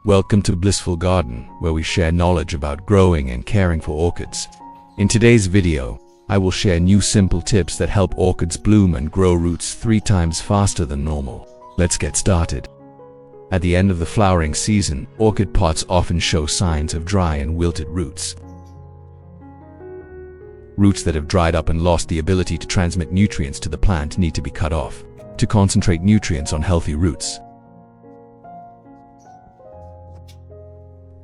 Welcome to Blissful Garden, where we share knowledge about growing and caring for orchids. In today's video, I will share new simple tips that help orchids bloom and grow roots 3 times faster than normal. Let's get started. At the end of the flowering season, orchid pots often show signs of dry and wilted roots. Roots that have dried up and lost the ability to transmit nutrients to the plant need to be cut off to concentrate nutrients on healthy roots.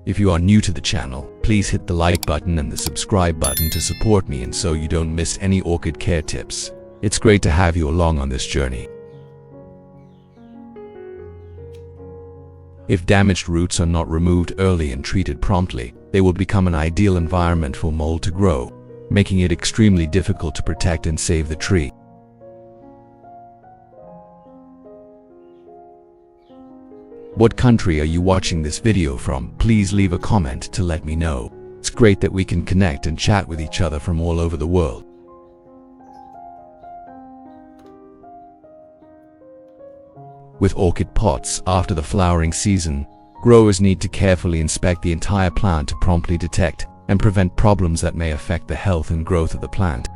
If you are new to the channel, please hit the like button and the subscribe button to support me and so you don't miss any orchid care tips. It's great to have you along on this journey. If damaged roots are not removed early and treated promptly, they will become an ideal environment for mold to grow, making it extremely difficult to protect and save the tree. What country are you watching this video from? Please leave a comment to let me know. It's great that we can connect and chat with each other from all over the world. With orchid pots, after the flowering season, growers need to carefully inspect the entire plant to promptly detect and prevent problems that may affect the health and growth of the plant.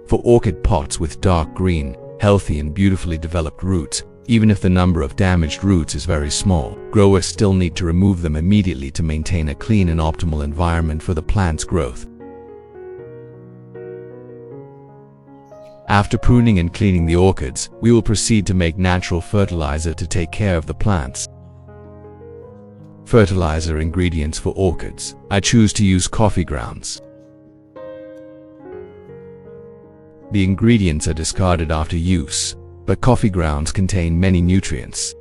For orchid pots with dark green, healthy and beautifully developed roots, even if the number of damaged roots is very small, growers still need to remove them immediately to maintain a clean and optimal environment for the plant's growth. After pruning and cleaning the orchids, we will proceed to make natural fertilizer to take care of the plants. Fertilizer ingredients for orchids. I choose to use coffee grounds. The ingredients are discarded after use, but coffee grounds contain many nutrients.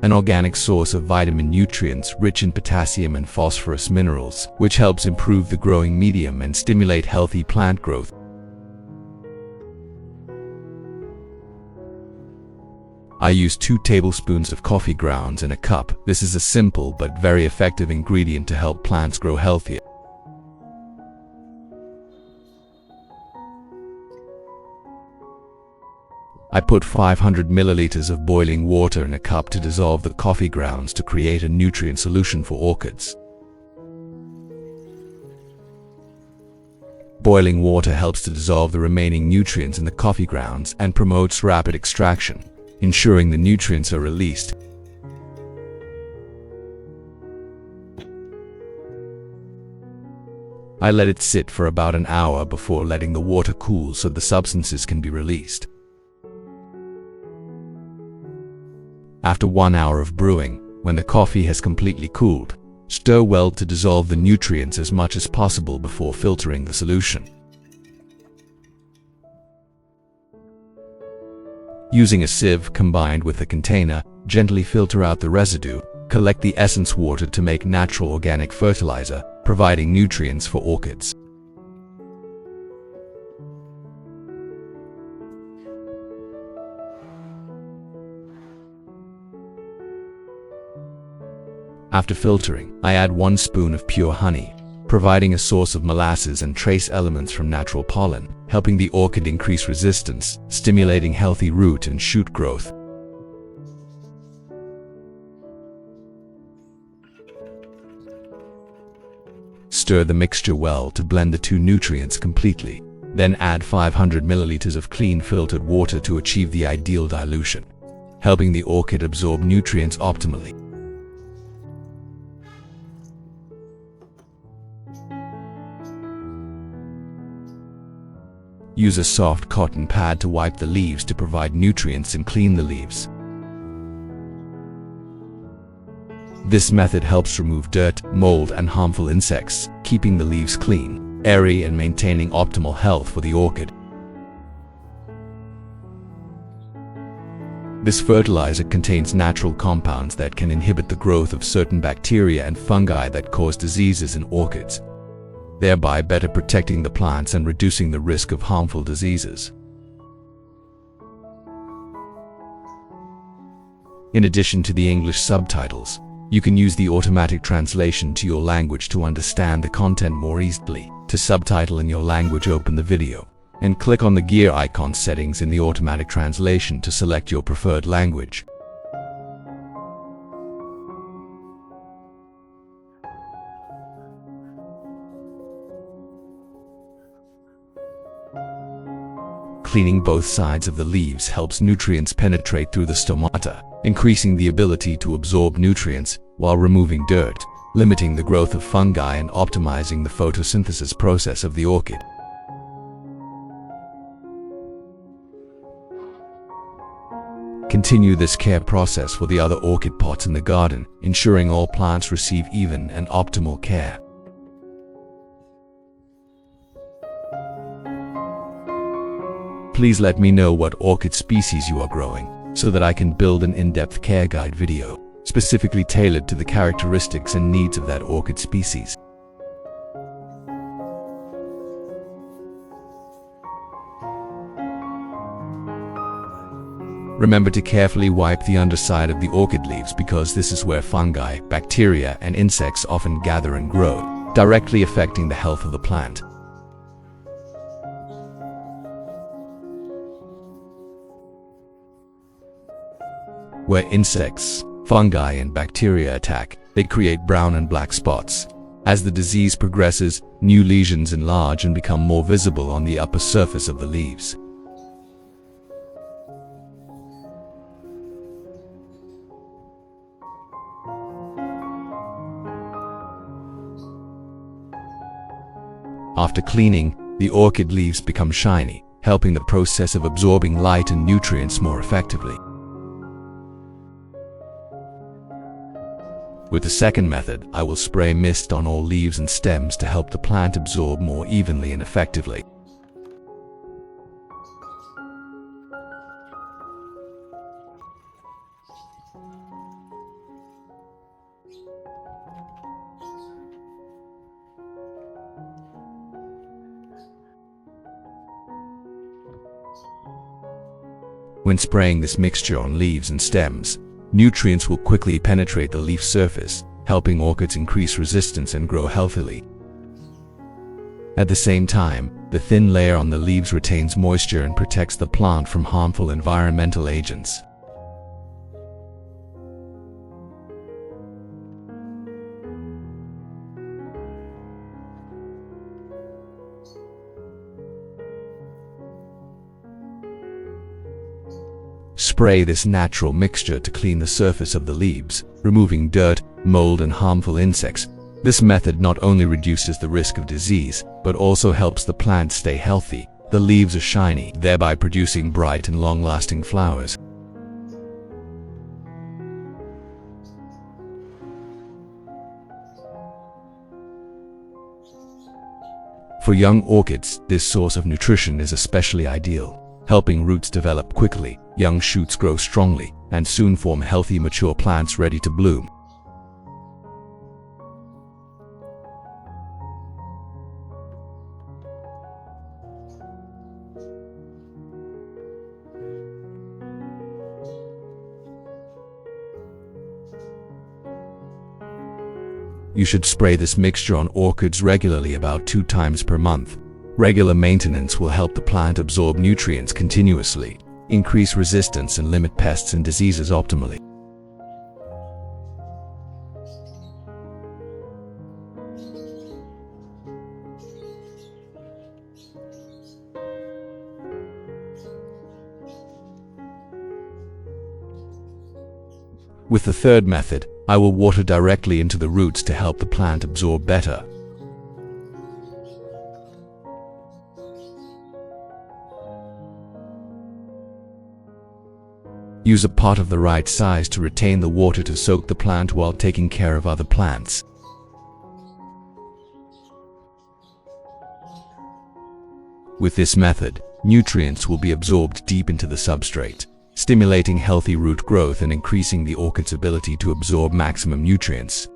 An organic source of vitamin nutrients rich in potassium and phosphorus minerals, which helps improve the growing medium and stimulate healthy plant growth. I use 2 tablespoons of coffee grounds in a cup. This is a simple but very effective ingredient to help plants grow healthier. I put 500 milliliters of boiling water in a cup to dissolve the coffee grounds to create a nutrient solution for orchids. Boiling water helps to dissolve the remaining nutrients in the coffee grounds and promotes rapid extraction, ensuring the nutrients are released. I let it sit for about an hour before letting the water cool so the substances can be released. After 1 hour of brewing, when the coffee has completely cooled, stir well to dissolve the nutrients as much as possible before filtering the solution. Using a sieve combined with a container, gently filter out the residue. Collect the essence water to make natural organic fertilizer, providing nutrients for orchids. After filtering, I add 1 spoon of pure honey, providing a source of molasses and trace elements from natural pollen, helping the orchid increase resistance, stimulating healthy root and shoot growth. Stir the mixture well to blend the 2 nutrients completely. Then add 500 milliliters of clean filtered water to achieve the ideal dilution, helping the orchid absorb nutrients optimally. Use a soft cotton pad to wipe the leaves to provide nutrients and clean the leaves. This method helps remove dirt, mold, and harmful insects, keeping the leaves clean, airy, and maintaining optimal health for the orchid. This fertilizer contains natural compounds that can inhibit the growth of certain bacteria and fungi that cause diseases in orchids, thereby better protecting the plants and reducing the risk of harmful diseases. In addition to the English subtitles, you can use the automatic translation to your language to understand the content more easily. To subtitle in your language, open the video. and click on the gear icon settings in the automatic translation to select your preferred language. Cleaning both sides of the leaves helps nutrients penetrate through the stomata, increasing the ability to absorb nutrients while removing dirt, limiting the growth of fungi and optimizing the photosynthesis process of the orchid. Continue this care process for the other orchid pots in the garden, ensuring all plants receive even and optimal care. Please let me know what orchid species you are growing, so that I can build an in-depth care guide video, specifically tailored to the characteristics and needs of that orchid species. Remember to carefully wipe the underside of the orchid leaves because this is where fungi, bacteria, and insects often gather and grow, directly affecting the health of the plant. Where insects, fungi, and bacteria attack, they create brown and black spots. As the disease progresses, new lesions enlarge and become more visible on the upper surface of the leaves. After cleaning, the orchid leaves become shiny, helping the process of absorbing light and nutrients more effectively. With the second method, I will spray mist on all leaves and stems to help the plant absorb more evenly and effectively. When spraying this mixture on leaves and stems, nutrients will quickly penetrate the leaf surface, helping orchids increase resistance and grow healthily. At the same time, the thin layer on the leaves retains moisture and protects the plant from harmful environmental agents. Spray this natural mixture to clean the surface of the leaves, removing dirt, mold, and harmful insects. This method not only reduces the risk of disease, but also helps the plant stay healthy. The leaves are shiny, thereby producing bright and long-lasting flowers. For young orchids, this source of nutrition is especially ideal, helping roots develop quickly, young shoots grow strongly, and soon form healthy, mature plants ready to bloom. You should spray this mixture on orchids regularly, about 2 times per month. Regular maintenance will help the plant absorb nutrients continuously, increase resistance, and limit pests and diseases optimally. With the third method, I will water directly into the roots to help the plant absorb better. Use a pot of the right size to retain the water to soak the plant while taking care of other plants. With this method, nutrients will be absorbed deep into the substrate, stimulating healthy root growth and increasing the orchid's ability to absorb maximum nutrients.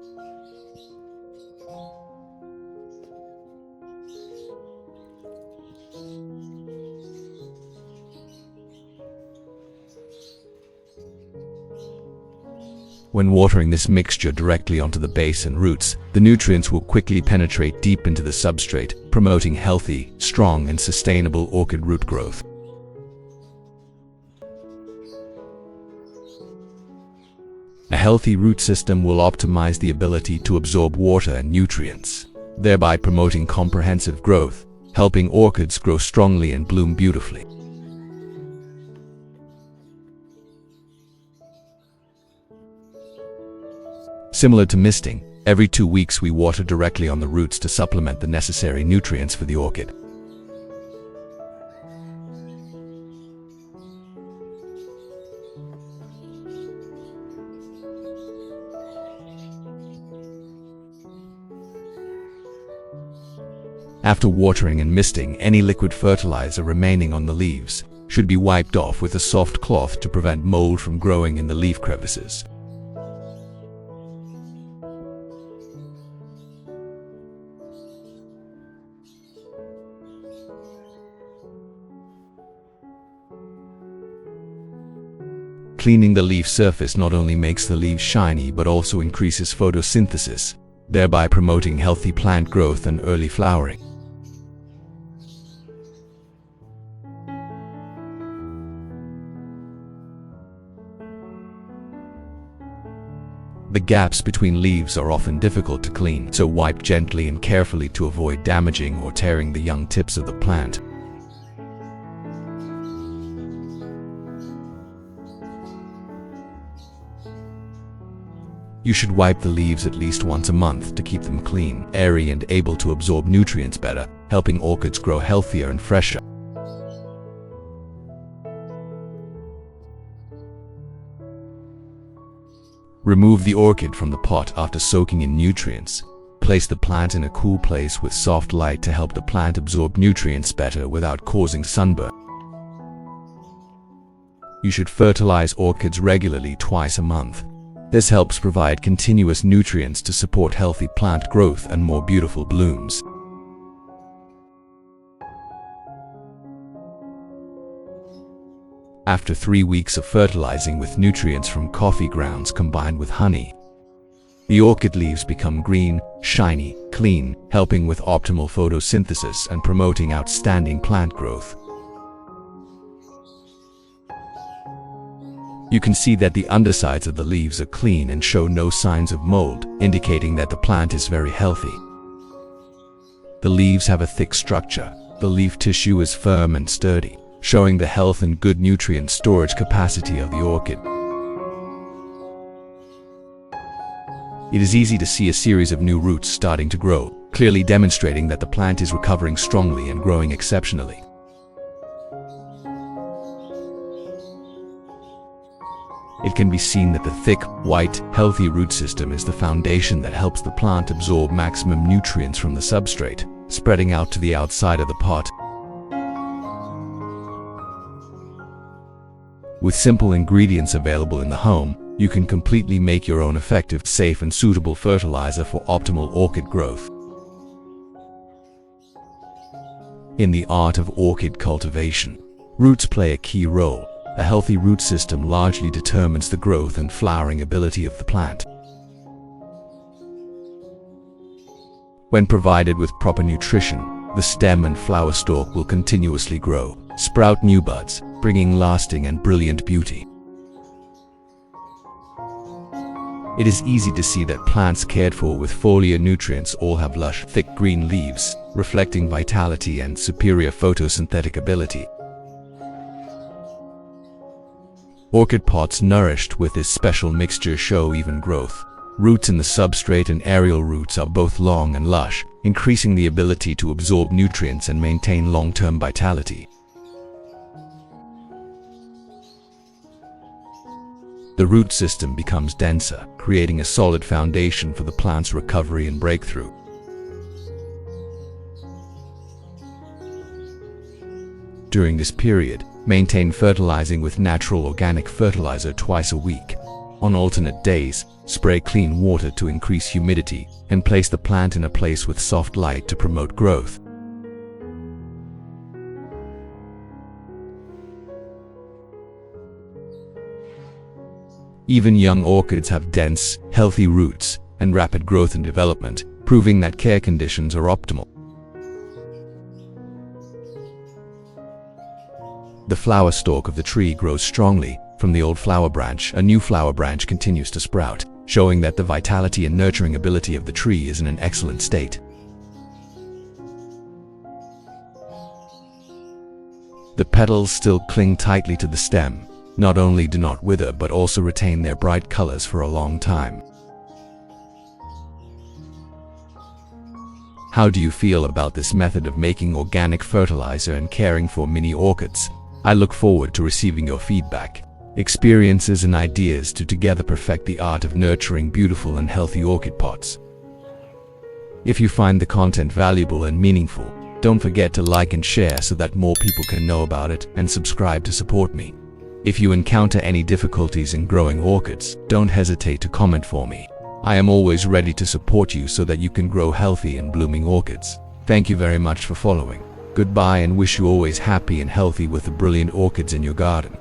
When watering this mixture directly onto the base and roots, the nutrients will quickly penetrate deep into the substrate, promoting healthy, strong, and sustainable orchid root growth. A healthy root system will optimize the ability to absorb water and nutrients, thereby promoting comprehensive growth, helping orchids grow strongly and bloom beautifully. Similar to misting, every 2 weeks we water directly on the roots to supplement the necessary nutrients for the orchid. After watering and misting, any liquid fertilizer remaining on the leaves should be wiped off with a soft cloth to prevent mold from growing in the leaf crevices. Cleaning the leaf surface not only makes the leaves shiny but also increases photosynthesis, thereby promoting healthy plant growth and early flowering. The gaps between leaves are often difficult to clean, so wipe gently and carefully to avoid damaging or tearing the young tips of the plant. You should wipe the leaves at least once a month to keep them clean, airy, and able to absorb nutrients better, helping orchids grow healthier and fresher. Remove the orchid from the pot after soaking in nutrients. Place the plant in a cool place with soft light to help the plant absorb nutrients better without causing sunburn. You should fertilize orchids regularly twice a month. This helps provide continuous nutrients to support healthy plant growth and more beautiful blooms. After 3 weeks of fertilizing with nutrients from coffee grounds combined with honey, the orchid leaves become green, shiny, clean, helping with optimal photosynthesis and promoting outstanding plant growth. You can see that the undersides of the leaves are clean and show no signs of mold, indicating that the plant is very healthy. The leaves have a thick structure. The leaf tissue is firm and sturdy, showing the health and good nutrient storage capacity of the orchid. It is easy to see a series of new roots starting to grow, clearly demonstrating that the plant is recovering strongly and growing exceptionally. It can be seen that the thick, white, healthy root system is the foundation that helps the plant absorb maximum nutrients from the substrate, spreading out to the outside of the pot. With simple ingredients available in the home, you can completely make your own effective, safe, and suitable fertilizer for optimal orchid growth. In the art of orchid cultivation, roots play a key role. A healthy root system largely determines the growth and flowering ability of the plant. When provided with proper nutrition, the stem and flower stalk will continuously grow, sprout new buds, bringing lasting and brilliant beauty. It is easy to see that plants cared for with foliar nutrients all have lush, thick green leaves, reflecting vitality and superior photosynthetic ability. Orchid pots nourished with this special mixture show even growth. Roots in the substrate and aerial roots are both long and lush, increasing the ability to absorb nutrients and maintain long-term vitality. The root system becomes denser, creating a solid foundation for the plant's recovery and breakthrough. During this period, maintain fertilizing with natural organic fertilizer twice a week. On alternate days, spray clean water to increase humidity and place the plant in a place with soft light to promote growth. Even young orchids have dense, healthy roots and rapid growth and development, proving that care conditions are optimal. The flower stalk of the tree grows strongly. From the old flower branch, a new flower branch continues to sprout, showing that the vitality and nurturing ability of the tree is in an excellent state. The petals still cling tightly to the stem, not only do not wither but also retain their bright colors for a long time. How do you feel about this method of making organic fertilizer and caring for mini orchids? I look forward to receiving your feedback, experiences and ideas to together perfect the art of nurturing beautiful and healthy orchid pots. If you find the content valuable and meaningful, don't forget to like and share so that more people can know about it, and subscribe to support me. If you encounter any difficulties in growing orchids, don't hesitate to comment for me. I am always ready to support you so that you can grow healthy and blooming orchids. Thank you very much for following. Goodbye, and wish you always happy and healthy with the brilliant orchids in your garden.